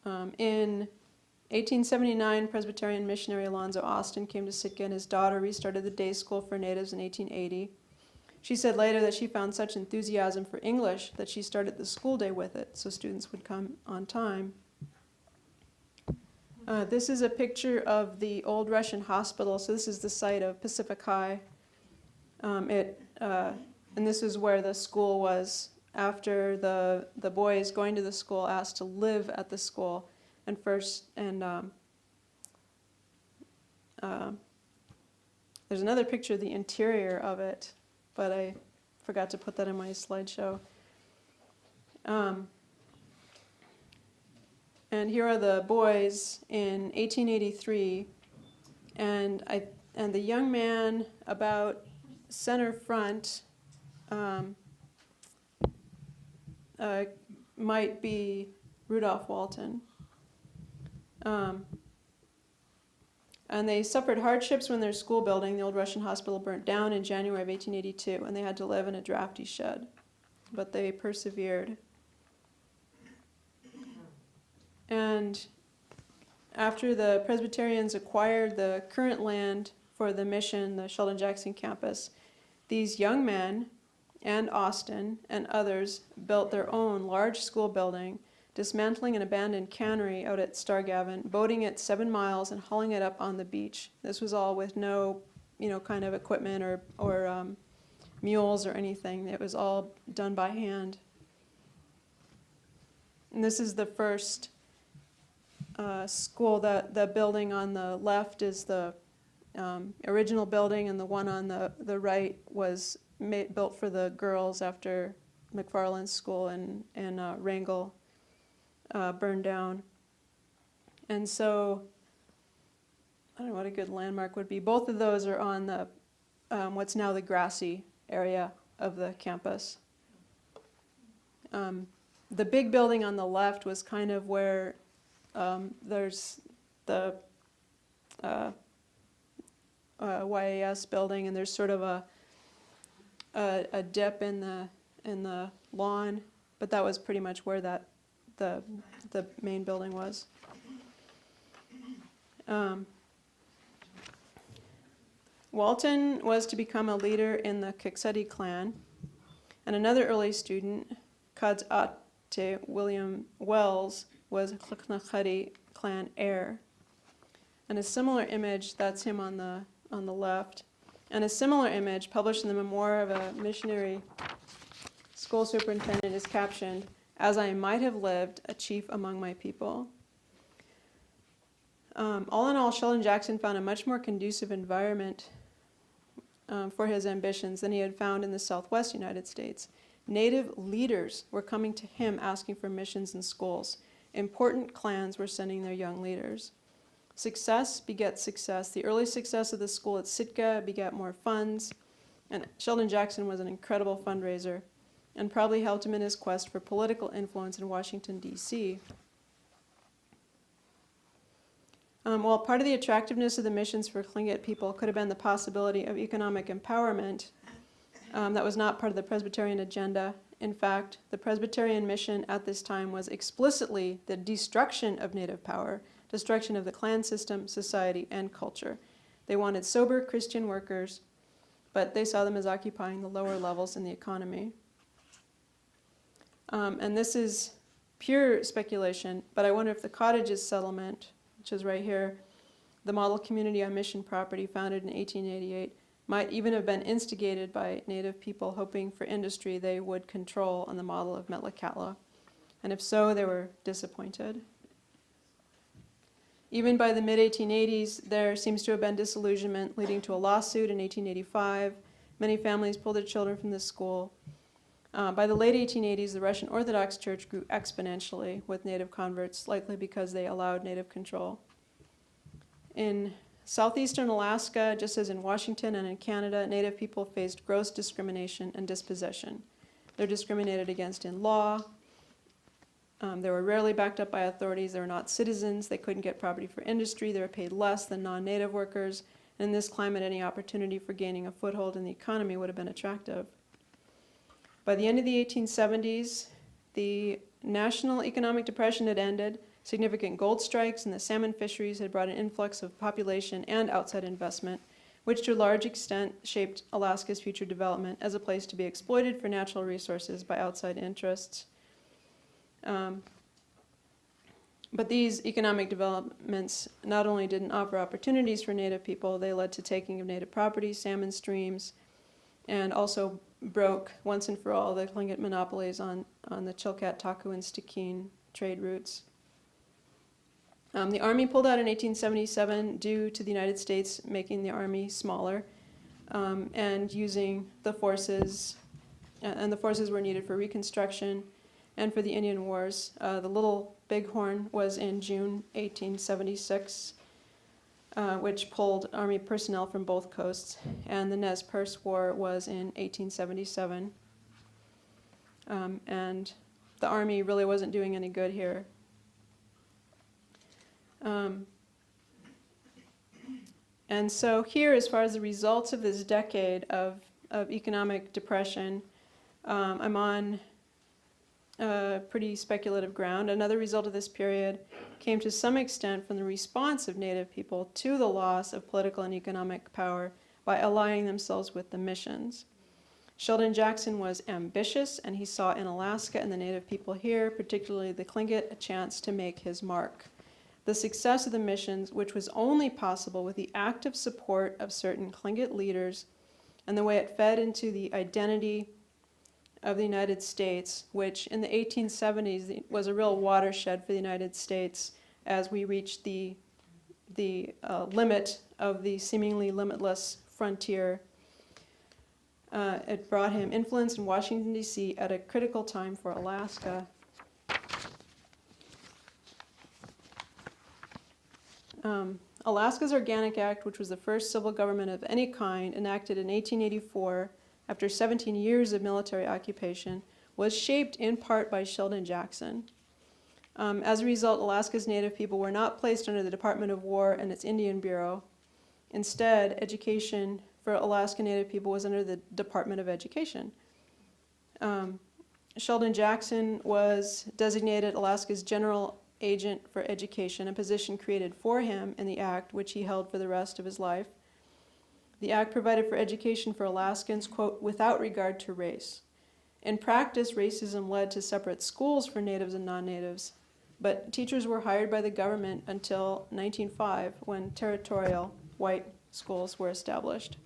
In 1879, Presbyterian missionary Alonzo Austin came to Sitka, and his daughter restarted the day school for natives in 1880. She said later that she found such enthusiasm for English that she started the school day with it, so students would come on time. This is a picture of the old Russian hospital. So this is the site of Pacific High. And this is where the school was after the boys going to the school asked to live at the school. And there's another picture of the interior of it, but I forgot to put that in my slideshow. And here are the boys in 1883, and the young man about center front might be Rudolph Walton. And they suffered hardships when their school building, the old Russian hospital, burnt down in January of 1882, and they had to live in a drafty shed. But they persevered. And after the Presbyterians acquired the current land for the mission, the Sheldon Jackson campus, these young men and Austin and others built their own large school building, dismantling an abandoned cannery out at Stargavin, boating it 7 miles and hauling it up on the beach. This was all with no, kind of equipment or mules or anything. It was all done by hand. And this is the first school. The building on the left is the original building, and the one on the right was built for the girls after McFarland's school in Wrangell burned down. And so, I don't know what a good landmark would be. Both of those are on the what's now the grassy area of the campus. The big building on the left was kind of where there's the YAS building, and there's sort of a dip in the lawn, but that was pretty much where the main building was. Walton was to become a leader in the Kikseti clan, and another early student, Kadzate William Wells, was a Kluknachati clan heir. And a similar image, that's him on the left, and a similar image published in the memoir of a missionary school superintendent is captioned, "As I might have lived, a chief among my people." All in all, Sheldon Jackson found a much more conducive environment for his ambitions than he had found in the Southwest United States. Native leaders were coming to him asking for missions and schools. Important clans were sending their young leaders. Success begets success. The early success of the school at Sitka begat more funds, and Sheldon Jackson was an incredible fundraiser and probably helped him in his quest for political influence in Washington, D.C. While part of the attractiveness of the missions for Tlingit people could have been the possibility of economic empowerment, That was not part of the Presbyterian agenda. In fact, the Presbyterian mission at this time was explicitly the destruction of Native power, destruction of the clan system, society, and culture. They wanted sober Christian workers, but they saw them as occupying the lower levels in the economy. And this is pure speculation, but I wonder if the cottages settlement, which is right here, the model community on mission property founded in 1888, might even have been instigated by Native people hoping for industry they would control on the model of Metlakatla. And if so, they were disappointed. Even by the mid-1880s, there seems to have been disillusionment, leading to a lawsuit in 1885. Many families pulled their children from this school. By the late 1880s, the Russian Orthodox Church grew exponentially with Native converts, likely because they allowed Native control. In southeastern Alaska, just as in Washington and in Canada, Native people faced gross discrimination and dispossession. They're discriminated against in law. They were rarely backed up by authorities. They were not citizens. They couldn't get property for industry. They were paid less than non-Native workers. And in this climate, any opportunity for gaining a foothold in the economy would have been attractive. By the end of the 1870s, the national economic depression had ended. Significant gold strikes and the salmon fisheries had brought an influx of population and outside investment, which to a large extent shaped Alaska's future development as a place to be exploited for natural resources by outside interests. But these economic developments not only didn't offer opportunities for Native people, they led to taking of Native property, salmon streams, and also broke once and for all the Tlingit monopolies on the Chilkat, Taku, and Stikine trade routes. The Army pulled out in 1877 due to the United States making the Army smaller and using the forces, and the forces were needed for Reconstruction and for the Indian Wars. The Little Bighorn was in June 1876, which pulled Army personnel from both coasts, and the Nez Perce War was in 1877. And the Army really wasn't doing any good here. And so here, as far as the results of this decade of economic depression, I'm on pretty speculative ground. Another result of this period came to some extent from the response of Native people to the loss of political and economic power by allying themselves with the missions. Sheldon Jackson was ambitious, and he saw in Alaska and the Native people here, particularly the Tlingit, a chance to make his mark. The success of the missions, which was only possible with the active support of certain Tlingit leaders, and the way it fed into the identity of the United States, which in the 1870s was a real watershed for the United States as we reached the limit of the seemingly limitless frontier. It brought him influence in Washington, D.C. at a critical time for Alaska. Alaska's Organic Act, which was the first civil government of any kind enacted in 1884 after 17 years of military occupation, was shaped in part by Sheldon Jackson. As a result, Alaska's Native people were not placed under the Department of War and its Indian Bureau. Instead, education for Alaska Native people was under the Department of Education. Sheldon Jackson was designated Alaska's General Agent for Education, a position created for him in the Act, which he held for the rest of his life. The Act provided for education for Alaskans, quote, without regard to race. In practice, racism led to separate schools for natives and non-natives, but teachers were hired by the government until 1905, when territorial white schools were established.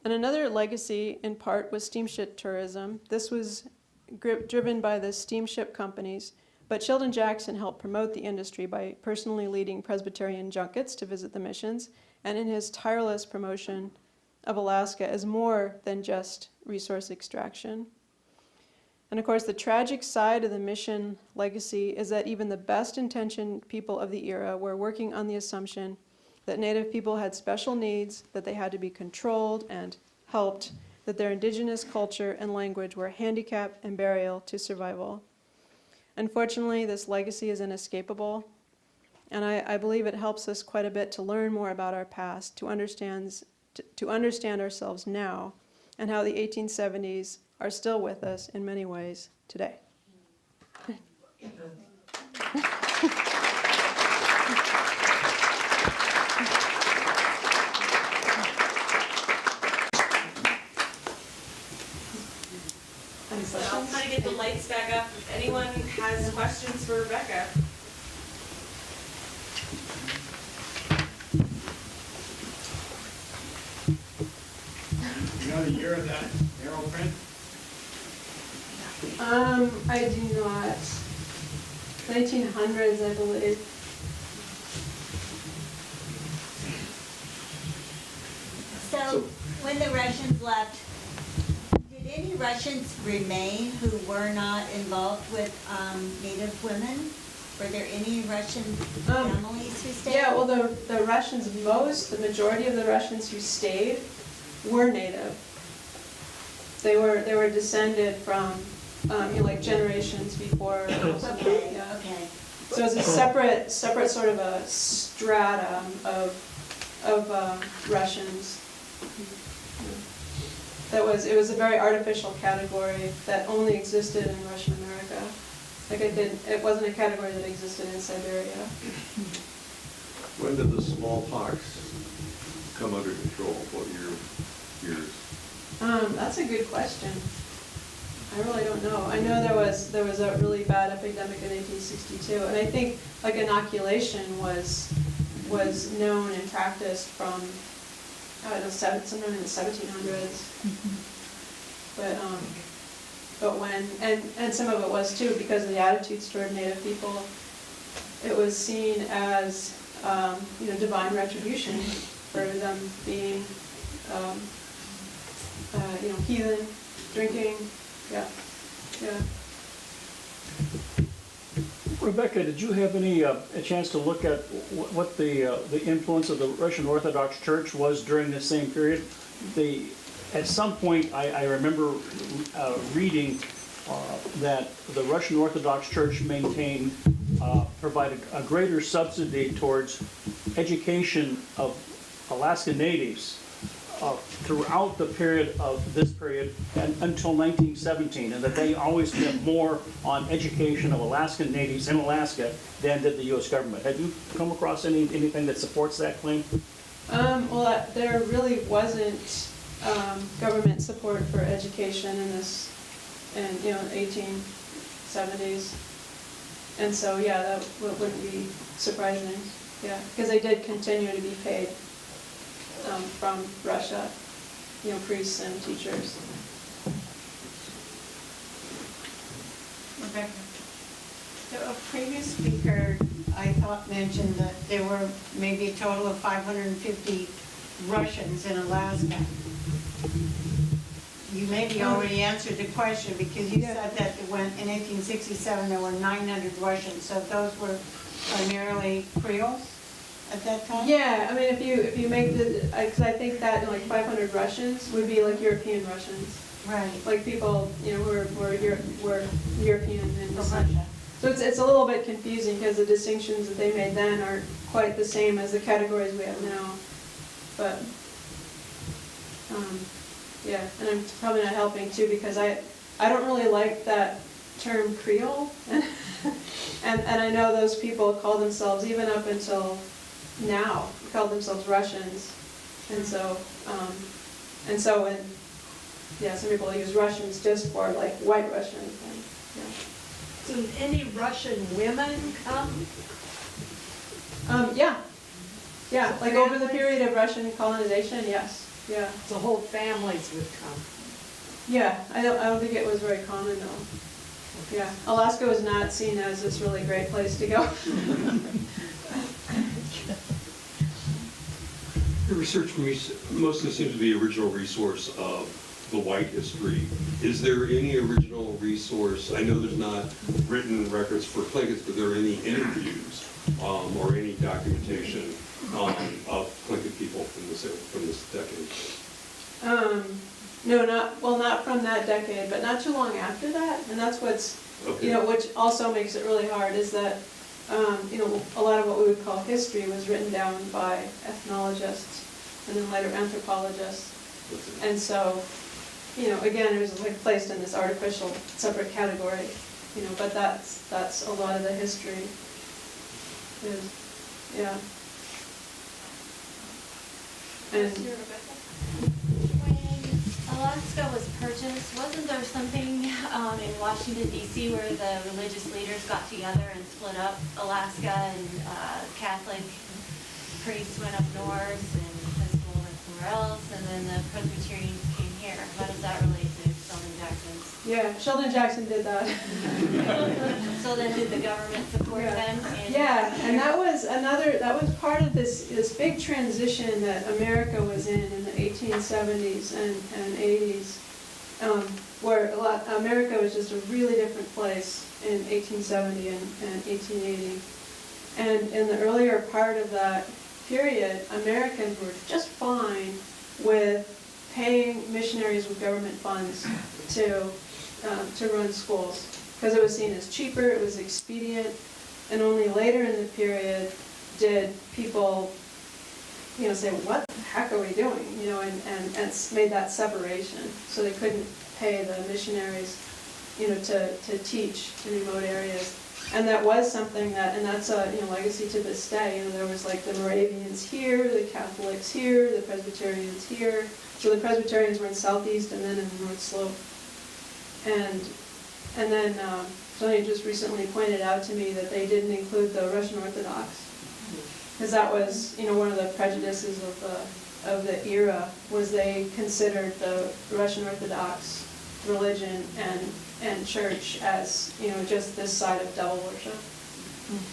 And another legacy, in part, was steamship tourism. This was driven by the steamship companies, but Sheldon Jackson helped promote the industry by personally leading Presbyterian junkets to visit the missions, and in his tireless promotion of Alaska as more than just resource extraction. And of course, the tragic side of the mission legacy is that even the best-intentioned people of the era were working on the assumption that Native people had special needs, that they had to be controlled and helped, that their indigenous culture and language were a handicap and barrier to survival. Unfortunately, this legacy is inescapable, and I believe it helps us quite a bit to learn more about our past, to understand to understand ourselves now, and how the 1870s are still with us in many ways today. So I'll kind of get the lights back up. If anyone has questions for Rebecca. You know the year of that arrow print? I do not. 1900s, I believe. So, when the Russians left, did any Russians remain who were not involved with Native women? Were there any Russian families who stayed? Yeah, well, the Russians, the majority of the Russians who stayed were native. They were descended from, like generations before. Okay, Yeah. okay. So it's a separate sort of a stratum of Russians. It was a very artificial category that only existed in Russian America. Like it wasn't a category that existed in Siberia. When did the smallpox come under control? What years? That's a good question. I really don't know. I know there was a really bad epidemic in 1862, and I think like inoculation was known and practiced from I don't know sometime in the 1700s. But when and some of it was too because of the attitudes toward Native people. It was seen as divine retribution for them being heathen, drinking. Yeah. Rebecca, did you have any a chance to look at what the influence of the Russian Orthodox Church was during this same period? At some point, I remember reading that the Russian Orthodox Church provided a greater subsidy towards education of Alaska Natives throughout the period of this period and until 1917, and that they always spent more on education of Alaskan Natives in Alaska than did the U.S. government. Have you come across anything that supports that claim? Well, there really wasn't government support for education in the 1870s, and so yeah, that wouldn't be surprising. Yeah, because they did continue to be paid from Russia, priests and teachers. Rebecca, a previous speaker, I thought, mentioned that there were maybe a total of 550 Russians in Alaska. You maybe already answered the question because you said that in 1867 there were 900 Russians, so those were primarily Creoles at that time? Yeah, I mean, if you make because I think that like 500 Russians would be like European Russians, Right. like people who were European in From descent. Russia. So it's a little bit confusing because the distinctions that they made then aren't quite the same as the categories we have now. But yeah, and I'm probably not helping too because I don't really like that term Creole, and I know those people call themselves, even up until now, call themselves Russians, and so some people use Russians just for like white Russians. And, yeah. Did any Russian women come? Yeah, like over the period of Russian colonization, yes, yeah. The whole families would come. Yeah, I don't think it was very common though. Yeah, Alaska was not seen as this really great place to go. Your research mostly seems to be original resource of the white history. Is there any original resource? I know there's not written records for Tlingits, but are there any interviews or any documentation of Tlingit people from this decade? No, not from that decade, but not too long after that. And that's what's, which also makes it really hard is that, a lot of what we would call history was written down by ethnologists. and then later anthropologists. And so, again, it was like placed in this artificial separate category, but that's a lot of the history is, yeah. And When Alaska was purchased, wasn't there something in Washington DC where the religious leaders got together and split up Alaska, and Catholic priests went up north and Episcopal went somewhere else, and then the Presbyterians came here? How does that relate to Sheldon Jackson's? yeah, Sheldon Jackson did that. So then did the government support Yeah. them? Yeah, and that was part of this big transition that America was in the 1870s and 80s, where America was just a really different place in 1870 and 1880. And in the earlier part of that period, Americans were just fine with paying missionaries with government funds to run schools, because it was seen as cheaper, it was expedient, and only later in the period did people, say, what the heck are we doing, and made that separation, so they couldn't pay the missionaries, to teach in remote areas. And that was something and that's a legacy to this day. There was like the Moravians here, the Catholics here, the Presbyterians here. So the Presbyterians were in Southeast and then in the North Slope. And then somebody just recently pointed out to me that they didn't include the Russian Orthodox, because that was one of the prejudices of the era, was they considered the Russian Orthodox religion and church as just this side of devil worship.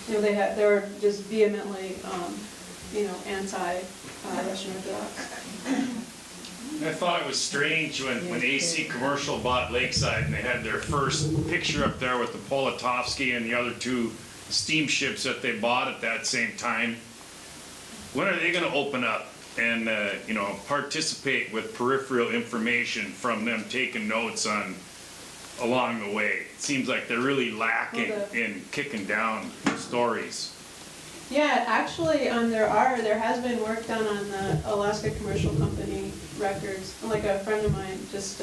They were just vehemently anti-Russian Orthodox. I thought it was strange when AC Commercial bought Lakeside and they had their first picture up there with the Polatovsky and the other two steamships that they bought at that same time. When are they going to open up and participate with peripheral information from them taking notes along the way? It seems like they're really lacking in kicking down stories. Yeah, actually, there has been work done on the Alaska Commercial Company records. Like a friend of mine just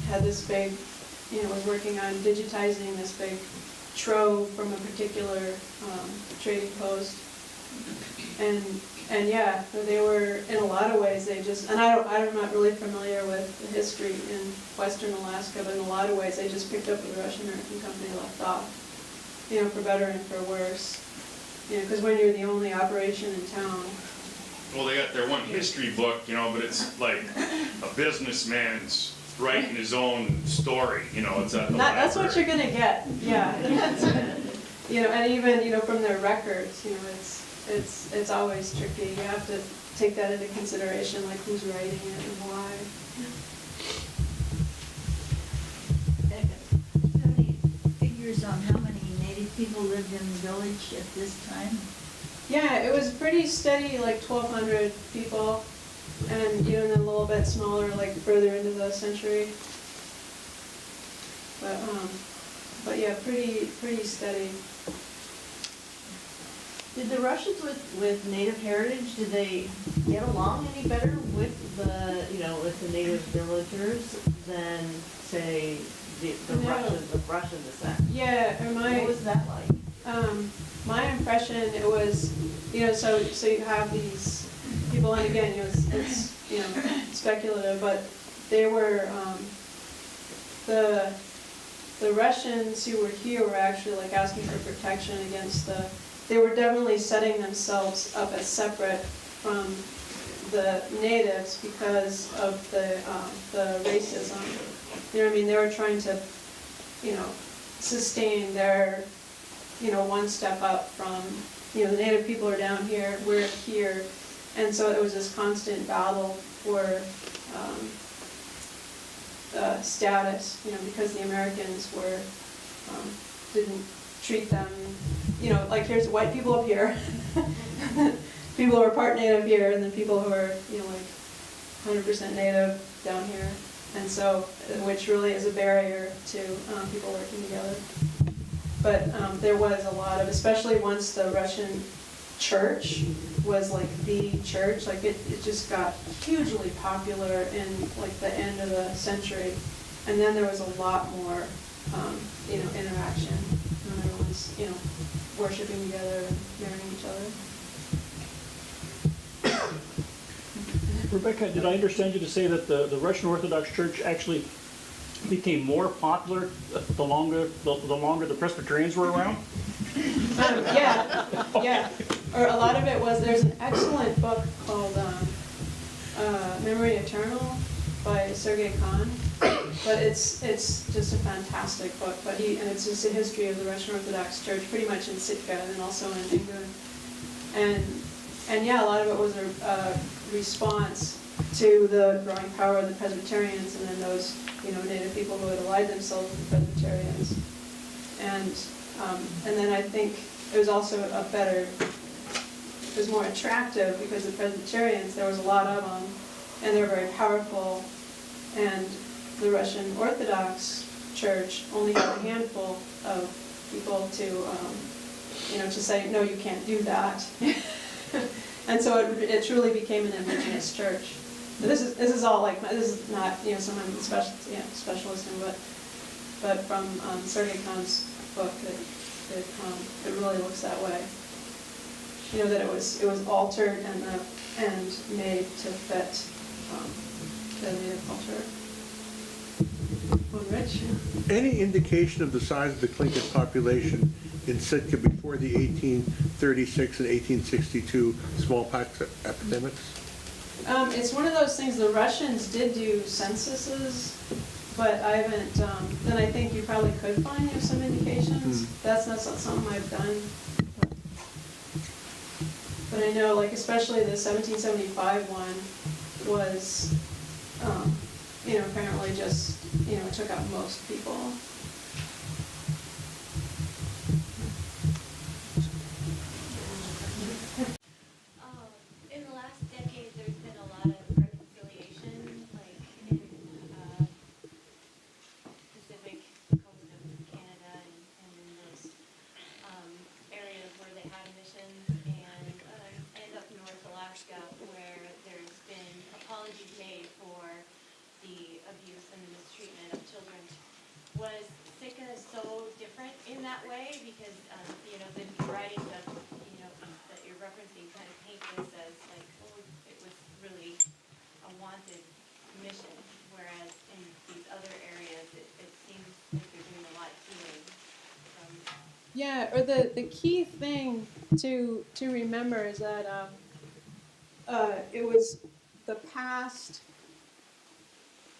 had this big, was working on digitizing this big trove from a particular trading post. And yeah, they were, in a lot of ways, and I'm not really familiar with the history in Western Alaska, but in a lot of ways, they just picked up where the Russian American company left off, for better and for worse. Because when you're the only operation in town. Well, they got their one history book, but it's like a businessman's writing his own story, it's at the That's what library. you're gonna get, yeah. And even, from their records, it's always tricky. You have to take that into consideration, like who's writing it and why. Any figures on how many Native people lived in the village at this time? Yeah, it was pretty steady, like 1,200 people, and even a little bit smaller, like further into the century. But yeah, pretty steady. Did the Russians with Native heritage, did they get along any better with with the Native villagers than, say, the Russian descent? Yeah, What was that like? My impression, it was, so you have these people, and again, it's speculative, but they were, the Russians who were here were actually like asking for protection against they were definitely setting themselves up as separate from the natives because of the racism. They were trying to, sustain their, one step up from, the native people are down here, we're here. And so it was this constant battle for status, because the Americans didn't treat them, like here's white people up here, people who are part native here, and then people who are, like 100% native down here. And so, which really is a barrier to people working together. But there was a lot of, especially once the Russian church was like the church. Like it just got hugely popular in like the end of the century. And then there was a lot more, interaction. And everyone's, worshiping together and marrying each other. Rebecca, did I understand you to say that the Russian Orthodox Church actually became more popular the longer the Presbyterians were around? Yeah. Or a lot of it was, there's an excellent book called Memory Eternal by Sergei Khan. But it's just a fantastic book. And it's just a history of the Russian Orthodox Church, pretty much in Sitka and also in England. And yeah, a lot of it was a response to the growing power of the Presbyterians and then those, native people who had allied themselves with the Presbyterians. And then I think it was also it was more attractive because the Presbyterians, there was a lot of them, and they were very powerful, and the Russian Orthodox Church only had a handful of people to say, no, you can't do that. And so it truly became an indigenous church. But this is all like, this is not, someone specialism, but from Sergei Khan's book, it really looks that way. That it was altered and made to fit the native culture. Rich? Any indication of the size of the Tlingit population in Sitka before the 1836 and 1862 smallpox epidemics? It's one of those things, the Russians did do censuses, but I haven't, and I think you probably could find some indications. That's not something I've done. But I know, like, especially the 1775 one was, apparently just, it took out most people. In the last decade, there's been a lot of reconciliation, like in Pacific coast of Canada and in those areas where they had emissions, and up north Alaska, where there's been apologies made for the abuse and the mistreatment of children. Was Sitka so different in that way? Because the writings of that you're referencing kind of paint this as like, oh, it was really a wanted mission, whereas in these other areas, it seems like they're doing a lot of healing. Yeah, or the key thing to remember is that it was the past,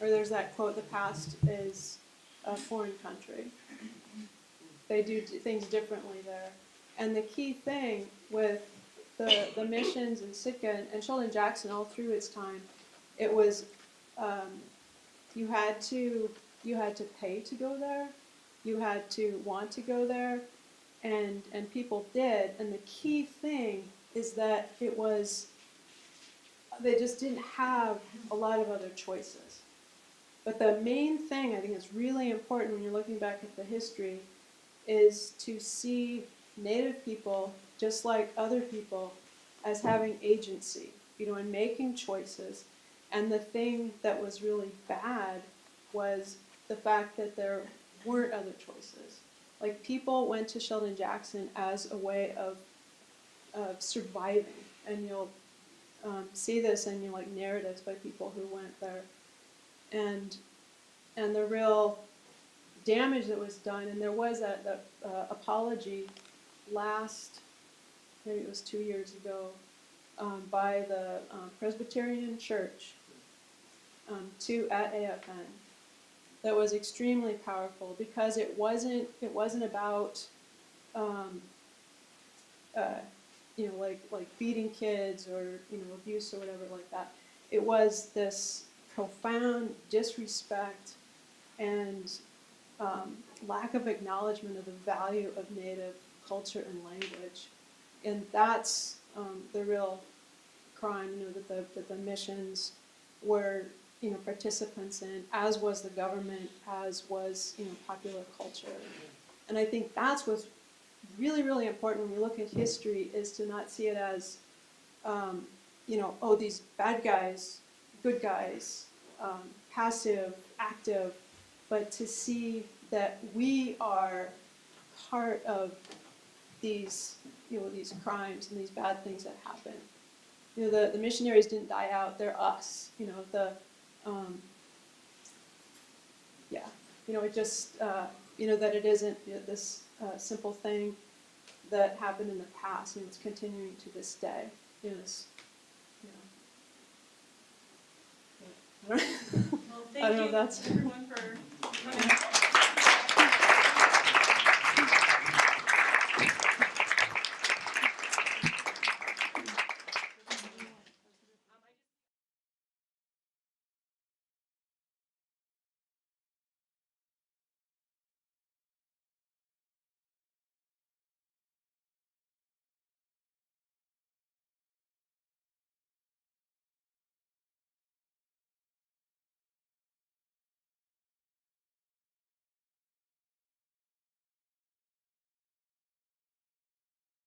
or there's that quote, the past is a foreign country. They do things differently there. And the key thing with the missions in Sitka and Sheldon Jackson all through its time, it was you had to pay to go there, you had to want to go there, and people did. And the key thing is that they just didn't have a lot of other choices. But the main thing I think is really important when you're looking back at the history is to see Native people, just like other people, as having agency, and making choices. And the thing that was really bad was the fact that there weren't other choices. Like, people went to Sheldon Jackson as a way of surviving, and you'll see this in narratives by people who went there, and the real damage that was done. And there was that apology maybe it was 2 years ago, by the Presbyterian Church at AFN. That was extremely powerful because it wasn't about like beating kids or abuse or whatever like that. It was this profound disrespect and lack of acknowledgement of the value of Native culture and language, and that's the real crime. That the missions were participants in, as was the government, as was popular culture, and I think that's what's really, really important when we look at history is to not see it as, oh, these bad guys, good guys, passive, active, but to see that we are part of these, these crimes and these bad things that happen. The missionaries didn't die out, they're us, it just, that it isn't this simple thing that happened in the past, and it's continuing to this day. This, Well, I don't know thank if you that's- everyone for coming.